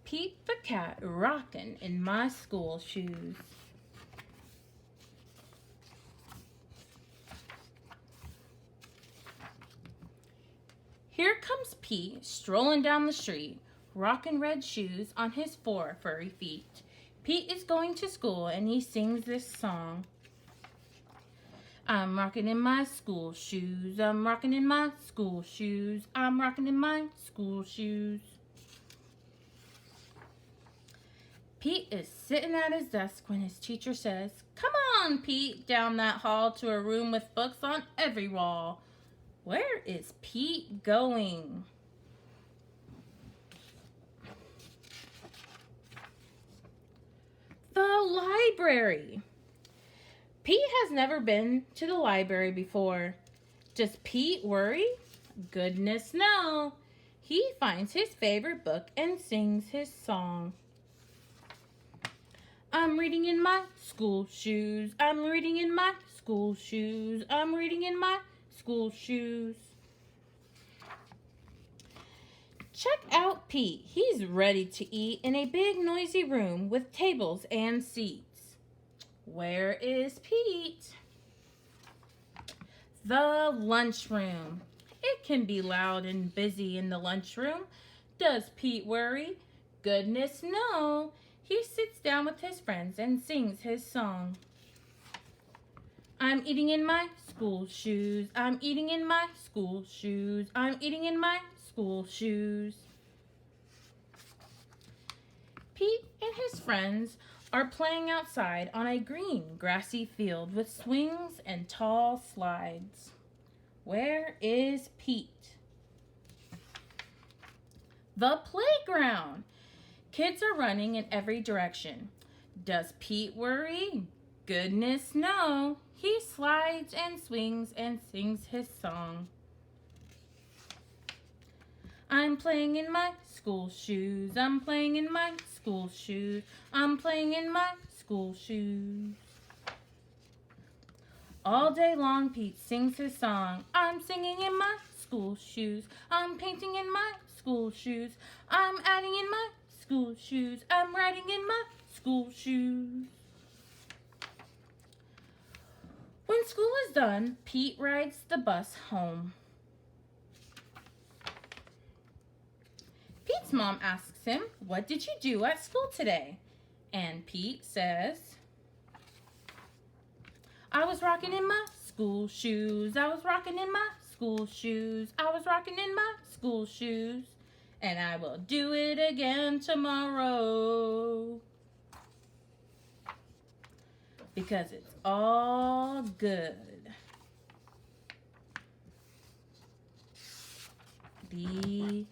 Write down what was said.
Pete the cat rockin' in my school shoes. Here comes Pete strolling down the street, rockin' red shoes on his 4 furry feet. Pete is going to school and he sings this song. I'm rockin' in my school shoes, I'm rockin' in my school shoes, I'm rockin' in my school shoes. Pete is sitting at his desk when his teacher says, "Come on, Pete, down that hall to a room with books on every wall." Where is Pete going? The library. Pete has never been to the library before. Does Pete worry? Goodness no. He finds his favorite book and sings his song. I'm reading in my school shoes. I'm reading in my school shoes. I'm reading in my school shoes. Check out Pete. He's ready to eat in a big noisy room with tables and seats. Where is Pete? The lunchroom. It can be loud and busy in the lunchroom. Does Pete worry? Goodness no. He sits down with his friends and sings his song. I'm eating in my school shoes. I'm eating in my school shoes. I'm eating in my school shoes. Pete and his friends are playing outside on a green, grassy field with swings and tall slides. Where is Pete? The playground. Kids are running in every direction. Does Pete worry? Goodness no. He slides and swings and sings his song. I'm playing in my school shoes. I'm playing in my school shoes. I'm playing in my school shoes. All day long, Pete sings his song. I'm singing in my school shoes. I'm painting in my school shoes. I'm adding in my school shoes. I'm writing in my school shoes. When school is done, Pete rides the bus home. Pete's mom asks him, "What did you do at school today?" And Pete says, "I was rocking in my school shoes. I was rocking in my school shoes. I was rocking in my school shoes. And I will do it again tomorrow. Because it's all good." The